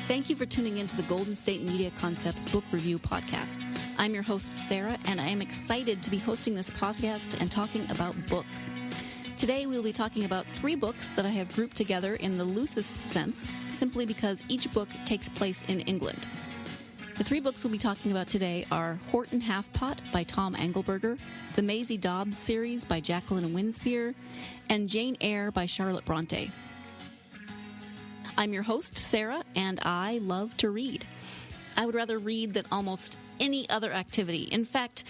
Thank you for tuning into the Golden State Media Concepts Book Review Podcast. I'm your host, Sarah, and I am excited to be hosting this podcast and talking about books. Today, we'll be talking about 3 books that I have grouped together in the loosest sense, simply because each book takes place in England. The 3 books we'll be talking about today are Horton Halfpott by Tom Angleberger, the Maisie Dobbs series by Jacqueline Winspear, and Jane Eyre by Charlotte Bronte. I'm your host, Sarah, and I love to read. I would rather read than almost any other activity. In fact,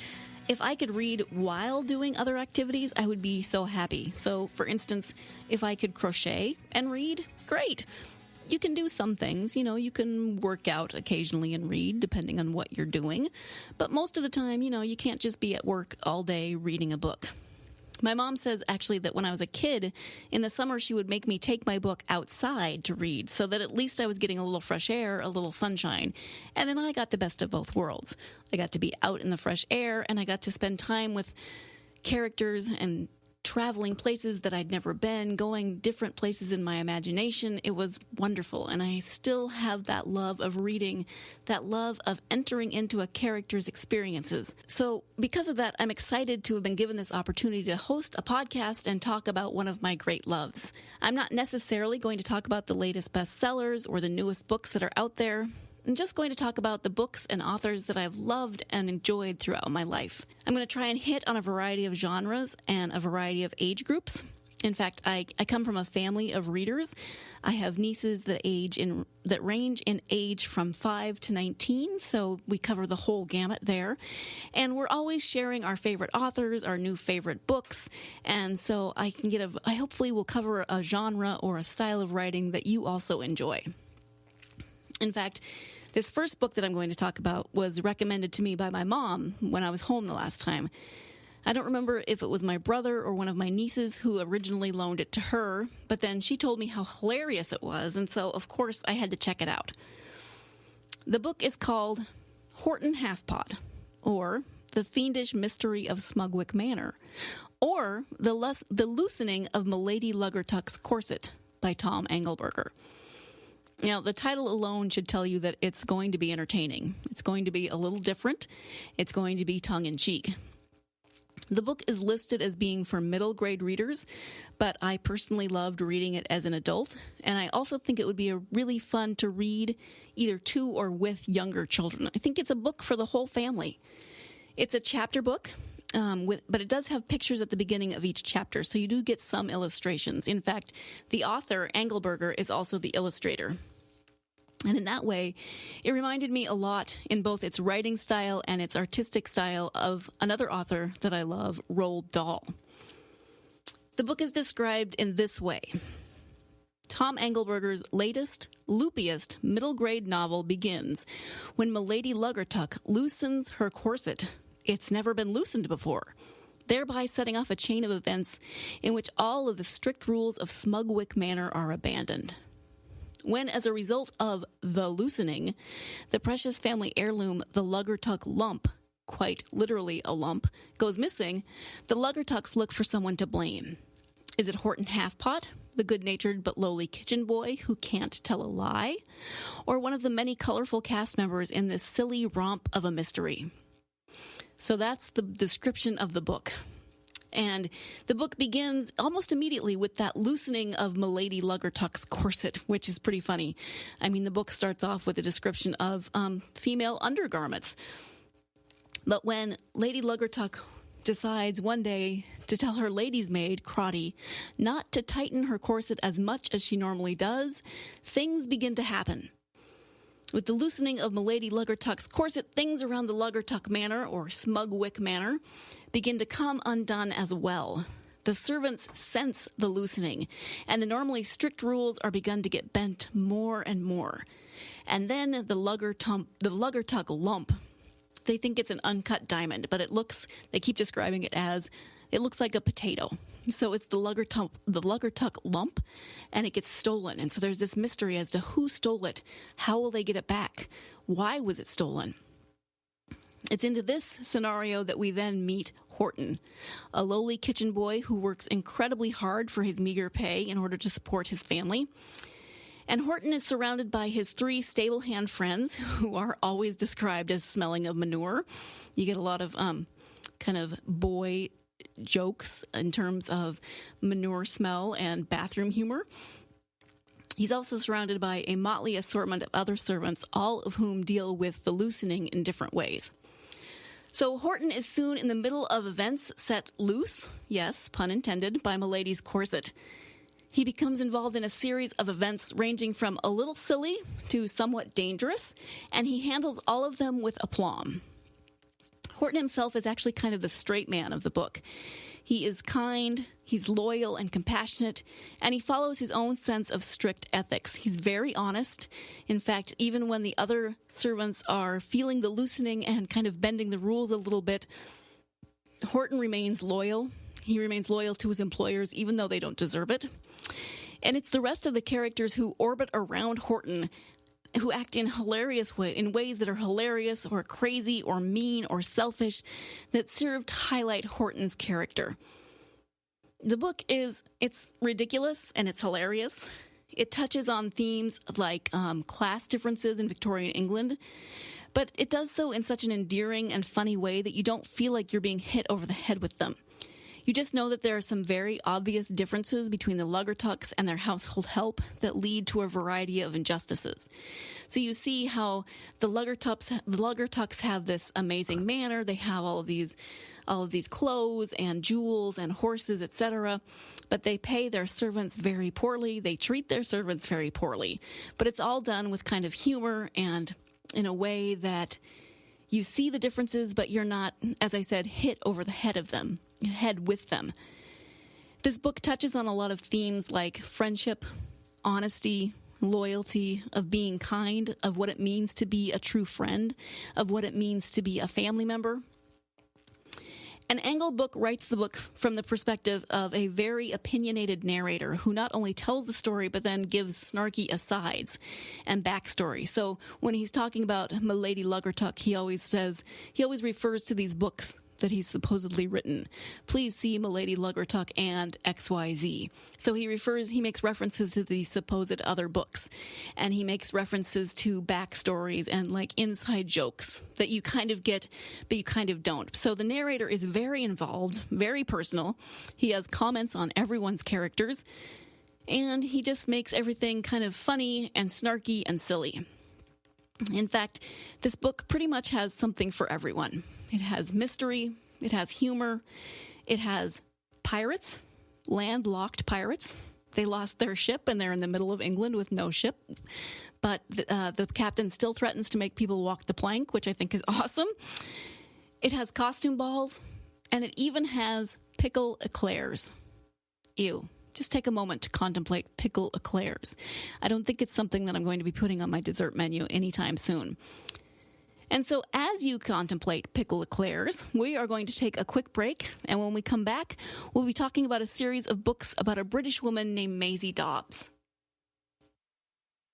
if I could read while doing other activities, I would be so happy. So, for instance, if I could crochet and read, great. You can do some things, you can work out occasionally and read, depending on what you're doing. But most of the time, you can't just be at work all day reading a book. My mom says, actually, that when I was a kid, in the summer, she would make me take my book outside to read, so that at least I was getting a little fresh air, a little sunshine. And then I got the best of both worlds. I got to be out in the fresh air, and I got to spend time with characters and traveling places that I'd never been, going different places in my imagination. It was wonderful, and I still have that love of reading, that love of entering into a character's experiences. So because of that, I'm excited to have been given this opportunity to host a podcast and talk about one of my great loves. I'm not necessarily going to talk about the latest bestsellers or the newest books that are out there. I'm just going to talk about the books and authors that I've loved and enjoyed throughout my life. I'm going to try and hit on a variety of genres and a variety of age groups. In fact, I come from a family of readers. I have nieces that range in age from 5 to 19, so we cover the whole gamut there. And we're always sharing our favorite authors, our new favorite books, and so I hopefully will cover a genre or a style of writing that you also enjoy. In fact, this first book that I'm going to talk about was recommended to me by my mom when I was home the last time. I don't remember if it was my brother or one of my nieces who originally loaned it to her, but then she told me how hilarious it was, and so, of course, I had to check it out. The book is called Horton Halfpott, or The Fiendish Mystery of Smugwick Manor, or The Loosening of Milady Luggertuck's Corset by Tom Angleberger. Now, the title alone should tell you that it's going to be entertaining. It's going to be a little different. It's going to be tongue-in-cheek. The book is listed as being for middle grade readers, but I personally loved reading it as an adult, and I also think it would be really fun to read either to or with younger children. I think it's a book for the whole family. It's a chapter book, but it does have pictures at the beginning of each chapter, so you do get some illustrations. In fact, the author, Angleberger, is also the illustrator. And in that way, it reminded me a lot in both its writing style and its artistic style of another author that I love, Roald Dahl. The book is described in this way. Tom Angleberger's latest, loopiest middle-grade novel begins when Milady Luggertuck loosens her corset. It's never been loosened before, thereby setting off a chain of events in which all of the strict rules of Smugwick Manor are abandoned. When, as a result of the loosening, the precious family heirloom, the Luggertuck lump, quite literally a lump, goes missing, the Luggertucks look for someone to blame. Is it Horton Halfpott, the good-natured but lowly kitchen boy who can't tell a lie, or one of the many colorful cast members in this silly romp of a mystery? So that's the description of the book. And the book begins almost immediately with that loosening of Milady Luggertuck's corset, which is pretty funny. I mean, the book starts off with a description of female undergarments. But when Lady Luggertuck decides one day to tell her lady's maid, Crotty, not to tighten her corset as much as she normally does, things begin to happen. With the loosening of Milady Luggertuck's corset, things around the Luggertuck Manor, or Smugwick Manor, begin to come undone as well. The servants sense the loosening, and the normally strict rules are begun to get bent more and more. And then the Luggertuck lump. They think it's an uncut diamond, but they keep describing it as, it looks like a potato. So it's the Luggertuck lump, and it gets stolen. And so there's this mystery as to who stole it. How will they get it back? Why was it stolen? It's into this scenario that we then meet Horton, a lowly kitchen boy who works incredibly hard for his meager pay in order to support his family. And Horton is surrounded by his 3 stable hand friends who are always described as smelling of manure. You get a lot of kind of boy jokes in terms of manure smell and bathroom humor. He's also surrounded by a motley assortment of other servants, all of whom deal with the loosening in different ways. So Horton is soon in the middle of events set loose, yes, pun intended, by Milady's corset. He becomes involved in a series of events ranging from a little silly to somewhat dangerous, and he handles all of them with aplomb. Horton himself is actually kind of the straight man of the book. He is kind, he's loyal and compassionate, and he follows his own sense of strict ethics. He's very honest. In fact, even when the other servants are feeling the loosening and kind of bending the rules a little bit, Horton remains loyal. He remains loyal to his employers, even though they don't deserve it. And it's the rest of the characters who orbit around Horton who act in ways that are hilarious or crazy or mean or selfish that serve to highlight Horton's character. The book it's ridiculous and it's hilarious. It touches on themes like class differences in Victorian England, but it does so in such an endearing and funny way that you don't feel like you're being hit over the head with them. You just know that there are some very obvious differences between the Luggertucks and their household help that lead to a variety of injustices. So you see how the Luggertucks have this amazing manner. They have all of these clothes and jewels and horses, etc. But they pay their servants very poorly. They treat their servants very poorly. But it's all done with kind of humor and in a way that you see the differences, but you're not, as I said, hit over the head with them. This book touches on a lot of themes like friendship, honesty, loyalty, of being kind, of what it means to be a true friend, of what it means to be a family member. And Angleberger writes the book from the perspective of a very opinionated narrator who not only tells the story, but then gives snarky asides and backstory. So when he's talking about Milady Luggertuck, he always refers to these books that he's supposedly written. Please see Milady Luggertuck and XYZ. So he makes references to these supposed other books, and he makes references to backstories and like inside jokes that you kind of get, but you kind of don't. So the narrator is very involved, very personal. He has comments on everyone's characters, and he just makes everything kind of funny and snarky and silly. In fact, this book pretty much has something for everyone. It has mystery, it has humor, it has pirates, landlocked pirates. They lost their ship and they're in the middle of England with no ship. But the captain still threatens to make people walk the plank, which I think is awesome. It has costume balls, and it even has pickle eclairs. Ew. Just take a moment to contemplate pickle eclairs. I don't think it's something that I'm going to be putting on my dessert menu anytime soon. And so as you contemplate pickle eclairs, we are going to take a quick break. And when we come back, we'll be talking about a series of books about a British woman named Maisie Dobbs.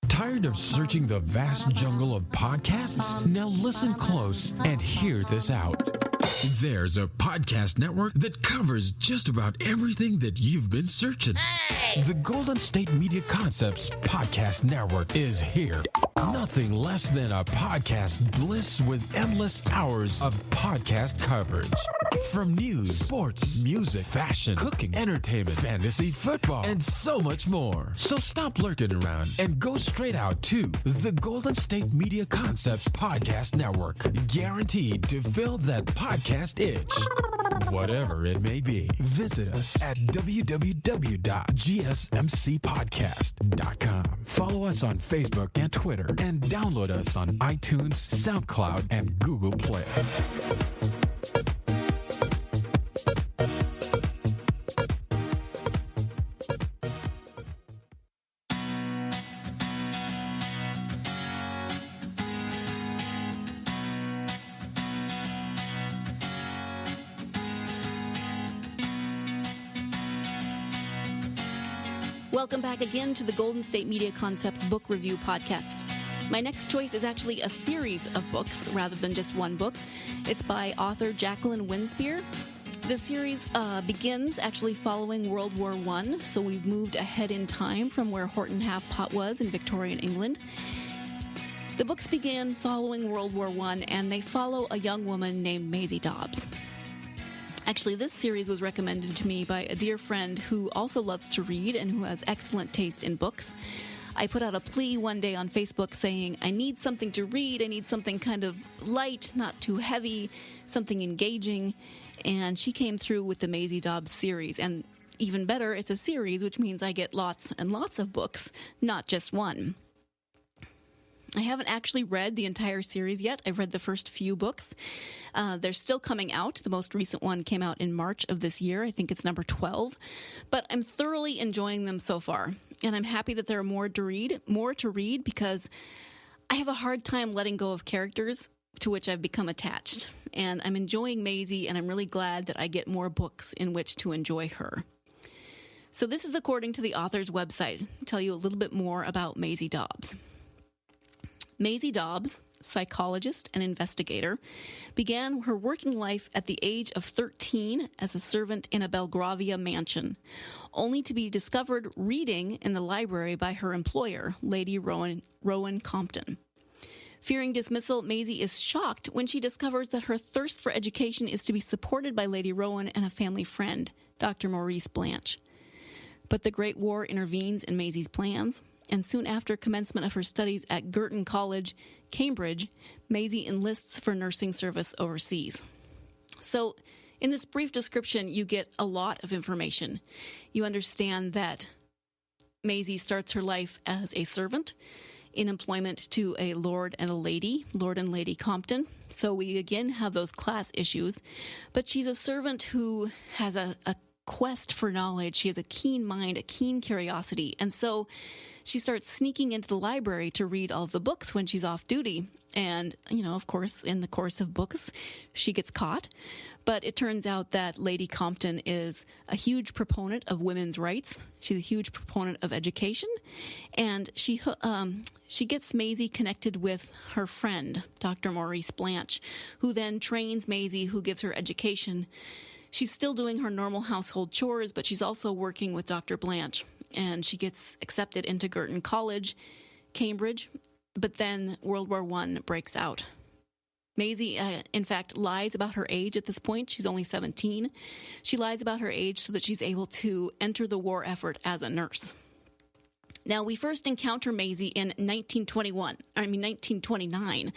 Tired of searching the vast jungle of podcasts? Now listen close and hear this out. There's a podcast network that covers just about everything that you've been searching. Hey! The Golden State Media Concepts Podcast Network is here. Nothing less than a podcast bliss with endless hours of podcast coverage. From news, sports, music, fashion, cooking, entertainment, fantasy, football, and so much more. So stop lurking around and go straight out to the Golden State Media Concepts Podcast Network. Guaranteed to fill that podcast itch. Whatever it may be. Visit us at www.gsmcpodcast.com. Follow us on Facebook and Twitter, and download us on iTunes, SoundCloud, and Google Play. Welcome back again to the Golden State Media Concepts Book Review Podcast. My next choice is actually a series of books rather than just one book. It's by author Jacqueline Winspear. The series begins actually following World War I, so we've moved ahead in time from where Horton Halfpott was in Victorian England. The books begin following World War I, and they follow a young woman named Maisie Dobbs. Actually, this series was recommended to me by a dear friend who also loves to read and who has excellent taste in books. I put out a plea one day on Facebook saying, I need something to read, I need something kind of light, not too heavy, something engaging, and she came through with the Maisie Dobbs series. And even better, it's a series, which means I get lots and lots of books, not just one. I haven't actually read the entire series yet. I've read the first few books. They're still coming out. The most recent one came out in March of this year. I think it's number 12. But I'm thoroughly enjoying them so far. And I'm happy that there are more to read because I have a hard time letting go of characters to which I've become attached. And I'm enjoying Maisie, and I'm really glad that I get more books in which to enjoy her. So this is according to the author's website. I'll tell you a little bit more about Maisie Dobbs. Maisie Dobbs, psychologist and investigator, began her working life at the age of 13 as a servant in a Belgravia mansion, only to be discovered reading in the library by her employer, Lady Rowan Compton. Fearing dismissal, Maisie is shocked when she discovers that her thirst for education is to be supported by Lady Rowan and a family friend, Dr. Maurice Blanche. But the Great War intervenes in Maisie's plans, and soon after commencement of her studies at Girton College, Cambridge, Maisie enlists for nursing service overseas. So, in this brief description, you get a lot of information. You understand that Maisie starts her life as a servant in employment to a Lord and Lady Compton. So we again have those class issues. But she's a servant who has a quest for knowledge. She has a keen mind, a keen curiosity. And so she starts sneaking into the library to read all of the books when she's off duty. And, of course, in the course of books, she gets caught. But it turns out that Lady Compton is a huge proponent of women's rights. She's a huge proponent of education. And she gets Maisie connected with her friend, Dr. Maurice Blanche, who then trains Maisie, who gives her education. She's still doing her normal household chores, but she's also working with Dr. Blanche. And she gets accepted into Girton College, Cambridge. But then World War I breaks out. Maisie, in fact, lies about her age at this point. She's only 17. She lies about her age so that she's able to enter the war effort as a nurse. Now, we first encounter Maisie in 1929.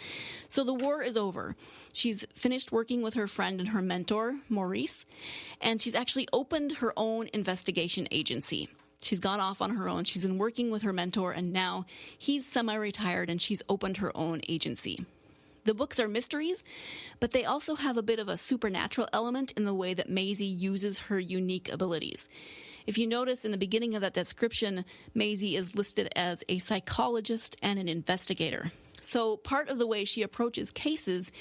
So the war is over. She's finished working with her friend and her mentor, Maurice, and she's actually opened her own investigation agency. She's gone off on her own. She's been working with her mentor, and now he's semi-retired, and she's opened her own agency. The books are mysteries, but they also have a bit of a supernatural element in the way that Maisie uses her unique abilities. If you notice in the beginning of that description, Maisie is listed as a psychologist and an investigator. So part of the way she approaches cases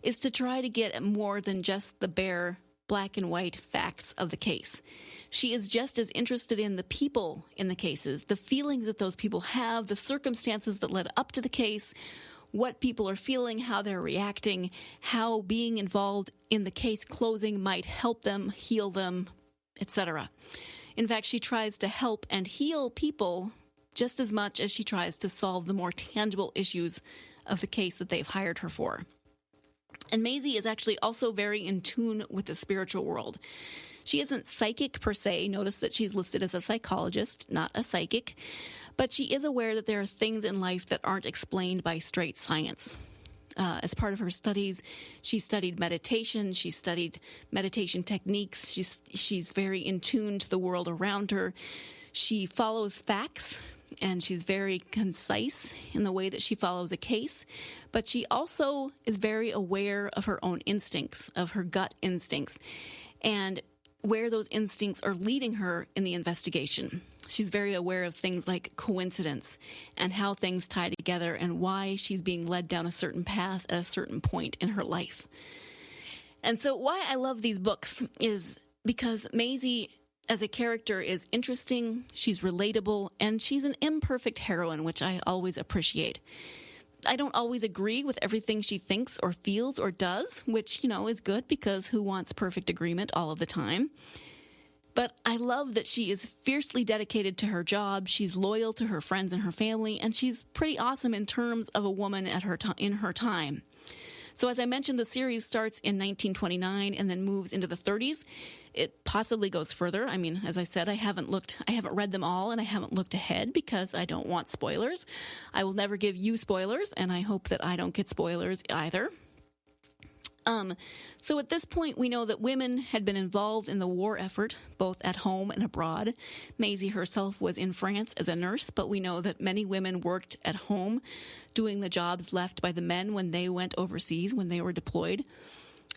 is to try to get at more than just the bare black and white facts of the case. She is just as interested in the people in the cases, the feelings that those people have, the circumstances that led up to the case, what people are feeling, how they're reacting, how being involved in the case closing might help them, heal them, etc. In fact, she tries to help and heal people just as much as she tries to solve the more tangible issues of the case that they've hired her for. And Maisie is actually also very in tune with the spiritual world. She isn't psychic per se. Notice that she's listed as a psychologist, not a psychic. But she is aware that there are things in life that aren't explained by straight science. As part of her studies, she studied meditation. She studied meditation techniques. She's very in tune to the world around her. She follows facts, and she's very concise in the way that she follows a case. But she also is very aware of her own instincts, of her gut instincts, and where those instincts are leading her in the investigation. She's very aware of things like coincidence and how things tie together and why she's being led down a certain path at a certain point in her life. And so why I love these books is because Maisie as a character is interesting, she's relatable, and she's an imperfect heroine, which I always appreciate. I don't always agree with everything she thinks or feels or does, which, is good because who wants perfect agreement all of the time? But I love that she is fiercely dedicated to her job, she's loyal to her friends and her family, and she's pretty awesome in terms of a woman in her time. So as I mentioned, the series starts in 1929 and then moves into the 30s. It possibly goes further. I mean, as I said, I haven't read them all, and I haven't looked ahead because I don't want spoilers. I will never give you spoilers, and I hope that I don't get spoilers either. So at this point, we know that women had been involved in the war effort, both at home and abroad. Maisie herself was in France as a nurse, but we know that many women worked at home, doing the jobs left by the men when they went overseas, when they were deployed.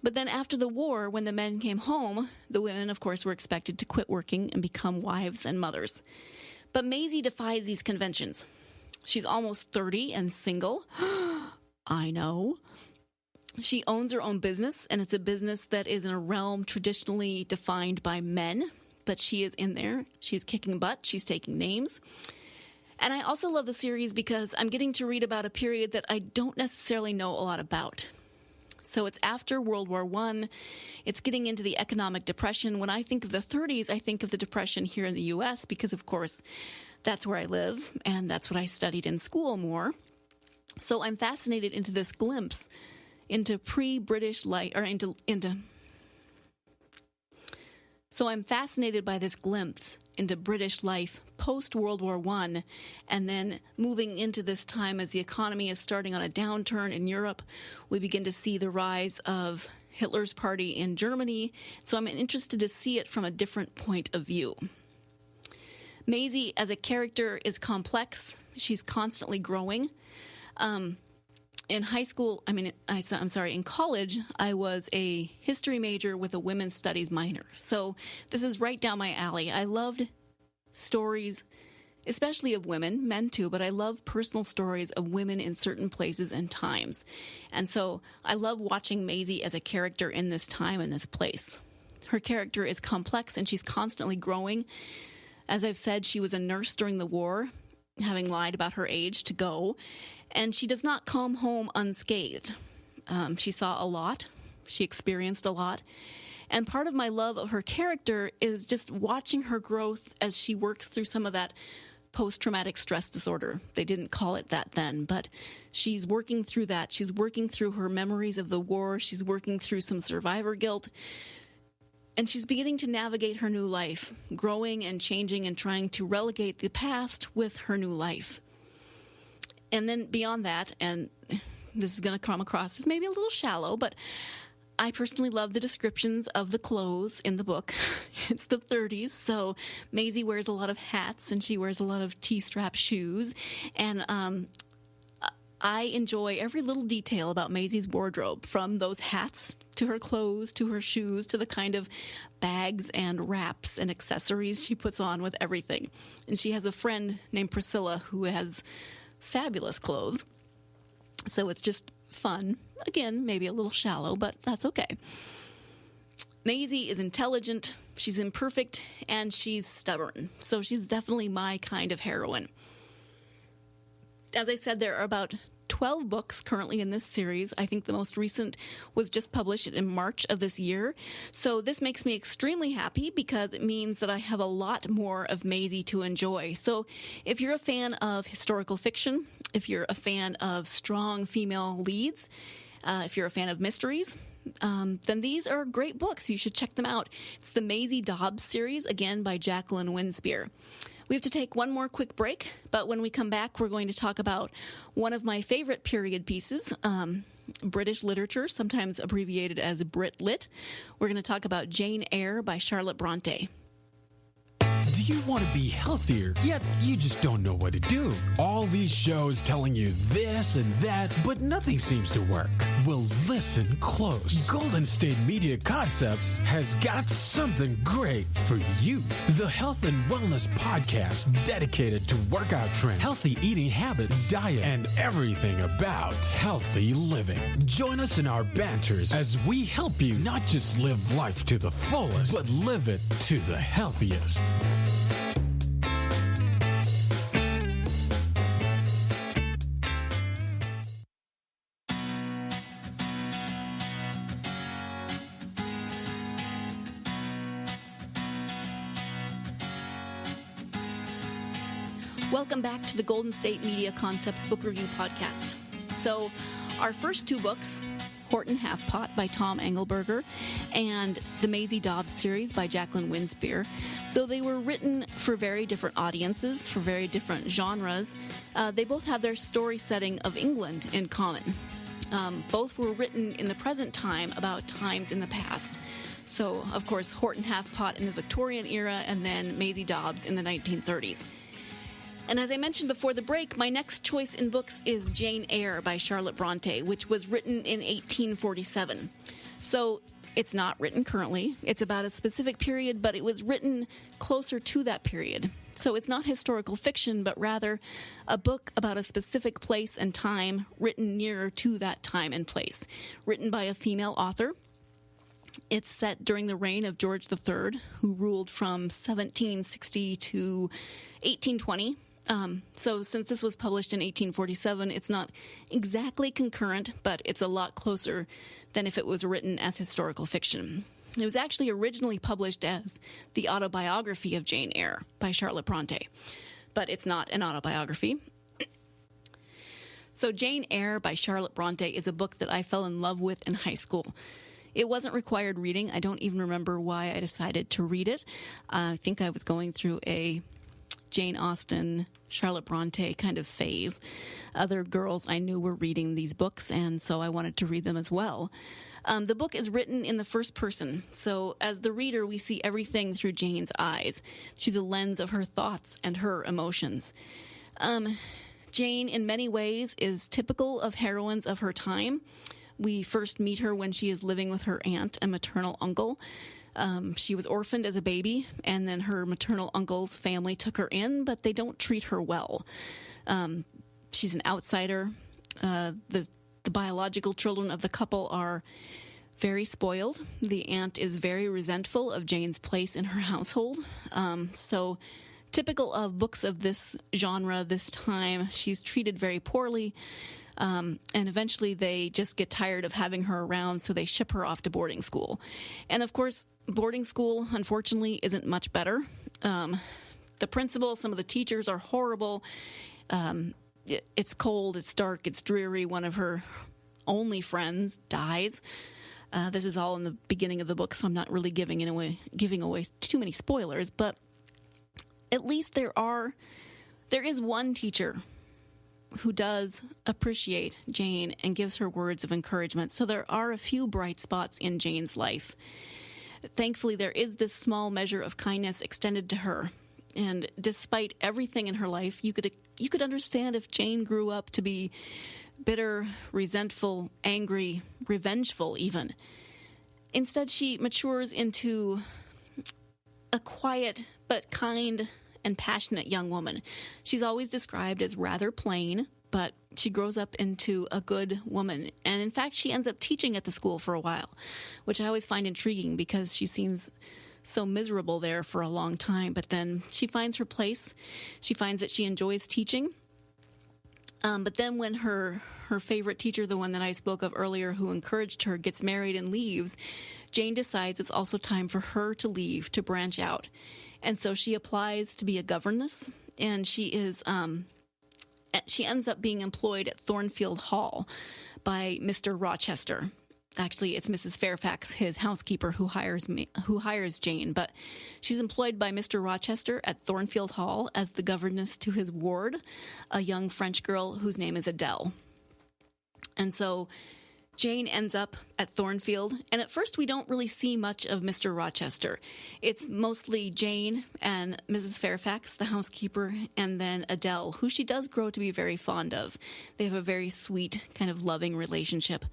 But then after the war, when the men came home, the women, of course, were expected to quit working and become wives and mothers. But Maisie defies these conventions. She's almost 30 and single. I know. She owns her own business, and it's a business that is in a realm traditionally defined by men, but she is in there. She's kicking butt. She's taking names. And I also love the series because I'm getting to read about a period that I don't necessarily know a lot about. So it's after World War I. It's getting into the economic depression. When I think of the 30s, I think of the depression here in the U.S. because, of course, that's where I live, and that's what I studied in school more. So I'm fascinated into this glimpse into pre-British life, or So I'm fascinated by this glimpse into British life post-World War I, and then moving into this time as the economy is starting on a downturn in Europe. We begin to see the rise of Hitler's party in Germany, so I'm interested to see it from a different point of view. Maisie, as a character, is complex. She's constantly growing. In college, I was a history major with a women's studies minor. So this is right down my alley. I loved stories, especially of women, men too, but I love personal stories of women in certain places and times. And so I love watching Maisie as a character in this time and this place. Her character is complex and she's constantly growing. As I've said, she was a nurse during the war, having lied about her age to go. And she does not come home unscathed. She saw a lot. She experienced a lot. And part of my love of her character is just watching her growth as she works through some of that post-traumatic stress disorder. They didn't call it that then, but she's working through that. She's working through her memories of the war. She's working through some survivor guilt. And she's beginning to navigate her new life, growing and changing and trying to relegate the past with her new life. And then beyond that, and this is going to come across as maybe a little shallow, but I personally love the descriptions of the clothes in the book. It's the 30s, so Maisie wears a lot of hats and she wears a lot of T-strap shoes. And I enjoy every little detail about Maisie's wardrobe, from those hats to her clothes to her shoes to the kind of bags and wraps and accessories she puts on with everything. And she has a friend named Priscilla who has fabulous clothes. So it's just fun. Again, maybe a little shallow, but that's okay. Maisie is intelligent, she's imperfect, and she's stubborn. So she's definitely my kind of heroine. As I said, there are about 12 books currently in this series. I think the most recent was just published in March of this year. So this makes me extremely happy because it means that I have a lot more of Maisie to enjoy. So if you're a fan of historical fiction, if you're a fan of strong female leads, if you're a fan of mysteries, then these are great books. You should check them out. It's the Maisie Dobbs series, again by Jacqueline Winspear. We have to take one more quick break, but when we come back, we're going to talk about one of my favorite period pieces, British literature, sometimes abbreviated as Brit Lit. We're going to talk about Jane Eyre by Charlotte Bronte. Do you want to be healthier, yet you just don't know what to do? All these shows telling you this and that, but nothing seems to work. Well, listen close. Golden State Media Concepts has got something great for you. The Health and Wellness Podcast, dedicated to workout trends, healthy eating habits, diet, and everything about healthy living. Join us in our banters as we help you not just live life to the fullest, but live it to the healthiest. Welcome back to the Golden State Media Concepts Book Review Podcast. So, our first two books, Horton Halfpott by Tom Angleberger and the Maisie Dobbs series by Jacqueline Winspear, though they were written for very different audiences, for very different genres, they both have their story setting of England in common. Both were written in the present time about times in the past. So, of course, Horton Halfpott in the Victorian era and then Maisie Dobbs in the 1930s. And as I mentioned before the break, my next choice in books is Jane Eyre by Charlotte Bronte, which was written in 1847. So it's not written currently. It's about a specific period, but it was written closer to that period. So it's not historical fiction, but rather a book about a specific place and time written nearer to that time and place, written by a female author. It's set during the reign of George III, who ruled from 1760 to 1820. So since this was published in 1847, it's not exactly concurrent, but it's a lot closer than if it was written as historical fiction. It was actually originally published as the autobiography of Jane Eyre by Charlotte Bronte, but it's not an autobiography. So Jane Eyre by Charlotte Bronte is a book that I fell in love with in high school. It wasn't required reading. I don't even remember why I decided to read it. I think I was going through a Jane Austen, Charlotte Bronte kind of phase. Other girls I knew were reading these books, and so I wanted to read them as well. The book is written in the first person, so as the reader, we see everything through Jane's eyes, through the lens of her thoughts and her emotions. Jane, in many ways, is typical of heroines of her time. We first meet her when she is living with her aunt and maternal uncle. She was orphaned as a baby, and then her maternal uncle's family took her in, but they don't treat her well. She's an outsider. The biological children of the couple are very spoiled. The aunt is very resentful of Jane's place in her household. So typical of books of this genre, this time, she's treated very poorly. And eventually they just get tired of having her around, so they ship her off to boarding school. And of course, boarding school, unfortunately, isn't much better. The principal, some of the teachers are horrible. It's cold, it's dark, it's dreary. One of her only friends dies. This is all in the beginning of the book, so I'm not really giving away too many spoilers, but at least there is one teacher who does appreciate Jane and gives her words of encouragement. So there are a few bright spots in Jane's life. Thankfully, there is this small measure of kindness extended to her. And despite everything in her life, you could understand if Jane grew up to be bitter, resentful, angry, revengeful even. Instead, she matures into a quiet but kind and passionate young woman. She's always described as rather plain, but she grows up into a good woman. And in fact, she ends up teaching at the school for a while, which I always find intriguing because she seems so miserable there for a long time. But then she finds her place. She finds that she enjoys teaching. But then when her favorite teacher, the one that I spoke of earlier who encouraged her, gets married and leaves, Jane decides it's also time for her to leave, to branch out. And so she applies to be a governess, and she ends up being employed at Thornfield Hall by Mr. Rochester. Actually, it's Mrs. Fairfax, his housekeeper, who hires Jane, but she's employed by Mr. Rochester at Thornfield Hall as the governess to his ward, a young French girl whose name is Adele. And so Jane ends up at Thornfield, and at first we don't really see much of Mr. Rochester. It's mostly Jane and Mrs. Fairfax, the housekeeper, and then Adele, who she does grow to be very fond of. They have a very sweet, kind of loving relationship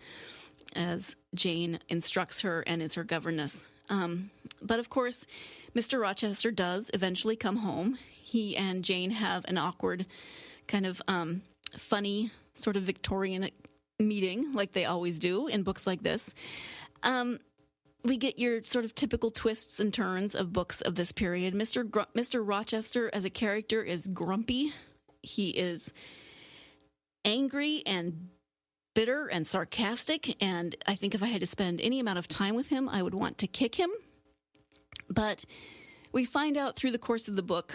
as Jane instructs her and is her governess. But of course, Mr. Rochester does eventually come home. He and Jane have an awkward, kind of funny, sort of Victorian meeting, like they always do in books like this. We get your sort of typical twists and turns of books of this period. Mr. Rochester as a character is grumpy. He is angry and bitter and sarcastic, and I think if I had to spend any amount of time with him, I would want to kick him. But we find out through the course of the book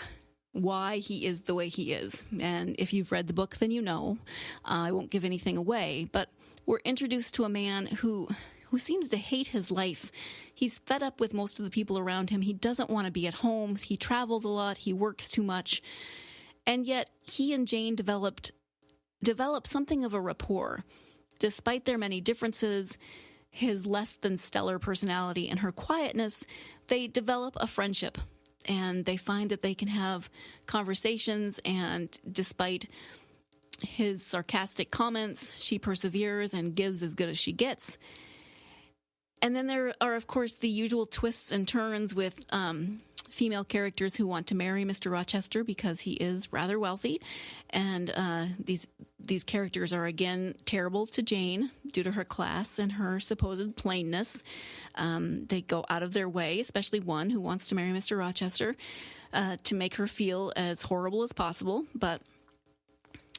why he is the way he is. And if you've read the book, then you know. I won't give anything away, but we're introduced to a man who seems to hate his life. He's fed up with most of the people around him. He doesn't want to be at home. He travels a lot. He works too much. And yet he and Jane develop something of a rapport. Despite their many differences, his less than stellar personality and her quietness, they develop a friendship. And they find that they can have conversations, and despite his sarcastic comments, she perseveres and gives as good as she gets. And then there are, of course, the usual twists and turns with female characters who want to marry Mr. Rochester because he is rather wealthy. And these characters are, again, terrible to Jane due to her class and her supposed plainness. They go out of their way, especially one who wants to marry Mr. Rochester, to make her feel as horrible as possible. But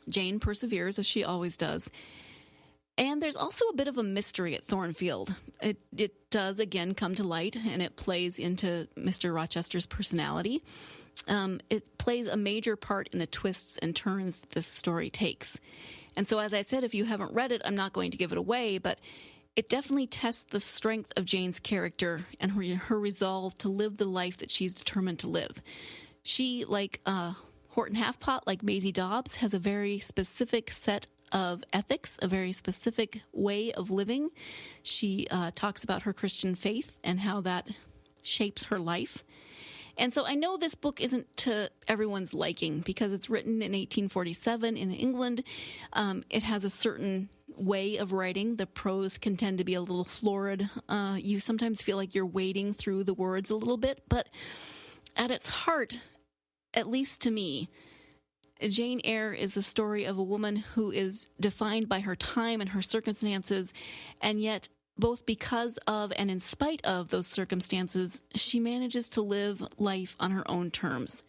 Jane perseveres, as she always does. And there's also a bit of a mystery at Thornfield. It does, again, come to light, and it plays into Mr. Rochester's personality. It plays a major part in the twists and turns that this story takes. And so, as I said, if you haven't read it, I'm not going to give it away, but it definitely tests the strength of Jane's character and her resolve to live the life that she's determined to live. She, like Horton Halfpott, like Maisie Dobbs, has a very specific set of ethics, a very specific way of living. She talks about her Christian faith and how that shapes her life. And so I know this book isn't to everyone's liking because it's written in 1847 in England. It has a certain way of writing. The prose can tend to be a little florid. You sometimes feel like you're wading through the words a little bit, but at its heart, at least to me, Jane Eyre is the story of a woman who is defined by her time and her circumstances, and yet both because of and in spite of those circumstances, she manages to live life on her own terms.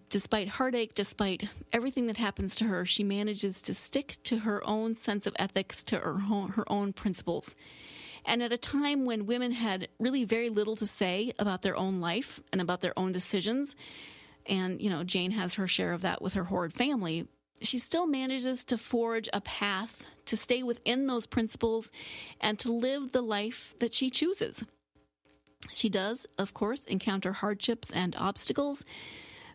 Despite heartache, despite everything that happens to her, she manages to stick to her own sense of ethics, to her own principles. And at a time when women had really very little to say about their own life and about their own decisions, and, Jane has her share of that with her Horde family, she still manages to forge a path to stay within those principles and to live the life that she chooses. She does, of course, encounter hardships and obstacles,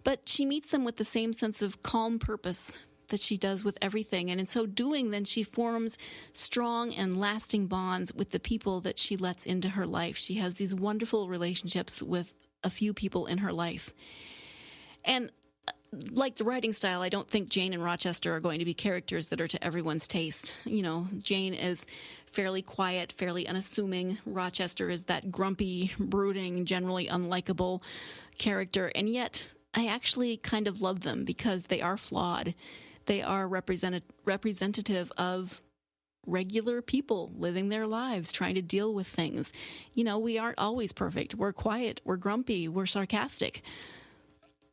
but she meets them with the same sense of calm purpose that she does with everything. And in so doing, then she forms strong and lasting bonds with the people that she lets into her life. She has these wonderful relationships with a few people in her life. And like the writing style, I don't think Jane and Rochester are going to be characters that are to everyone's taste. Jane is fairly quiet, fairly unassuming. Rochester is that grumpy, brooding, generally unlikable character. And yet, I actually kind of love them because they are flawed. They are representative of regular people living their lives, trying to deal with things. We aren't always perfect. We're quiet, we're grumpy, we're sarcastic.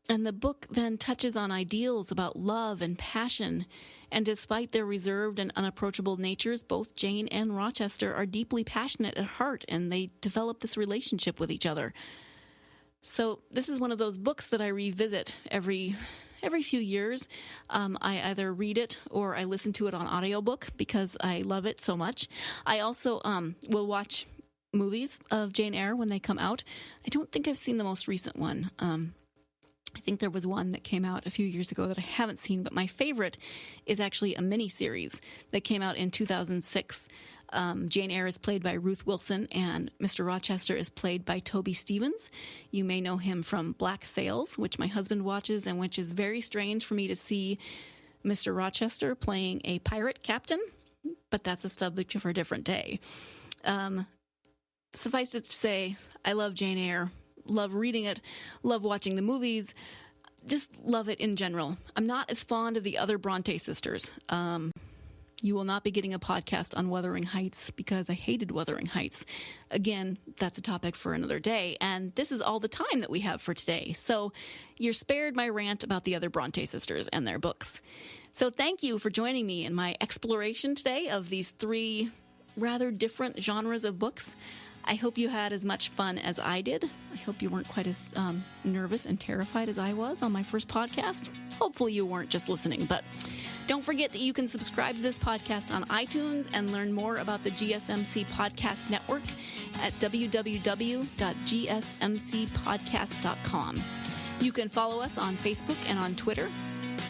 And the book then touches on ideals about love and passion. And despite their reserved and unapproachable natures, both Jane and Rochester are deeply passionate at heart, and they develop this relationship with each other. So this is one of those books that I revisit every few years. I either read it or I listen to it on audiobook because I love it so much. I also will watch movies of Jane Eyre when they come out. I don't think I've seen the most recent one. I think there was one that came out a few years ago that I haven't seen, but my favorite is actually a miniseries that came out in 2006. Jane Eyre is played by Ruth Wilson, and Mr. Rochester is played by Toby Stephens. You may know him from Black Sails, which my husband watches, and which is very strange for me to see Mr. Rochester playing a pirate captain, but that's a subject for a different day. Suffice it to say, I love Jane Eyre. Love reading it, love watching the movies, just love it in general. I'm not as fond of the other Bronte sisters. You will not be getting a podcast on Wuthering Heights because I hated Wuthering Heights. Again, that's a topic for another day, and this is all the time that we have for today. So you're spared my rant about the other Bronte sisters and their books. So thank you for joining me in my exploration today of these three rather different genres of books. I hope you had as much fun as I did. I hope you weren't quite as nervous and terrified as I was on my first podcast. Hopefully you weren't just listening, but don't forget that you can subscribe to this podcast on iTunes and learn more about the GSMC Podcast Network at www.gsmcpodcast.com. You can follow us on Facebook and on Twitter.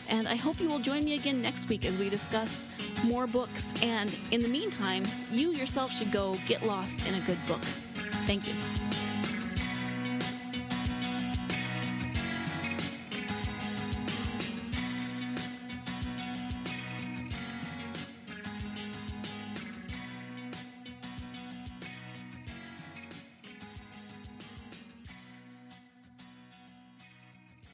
And I hope you will join me again next week as we discuss more books. And in the meantime, you yourself should go get lost in a good book. Thank you.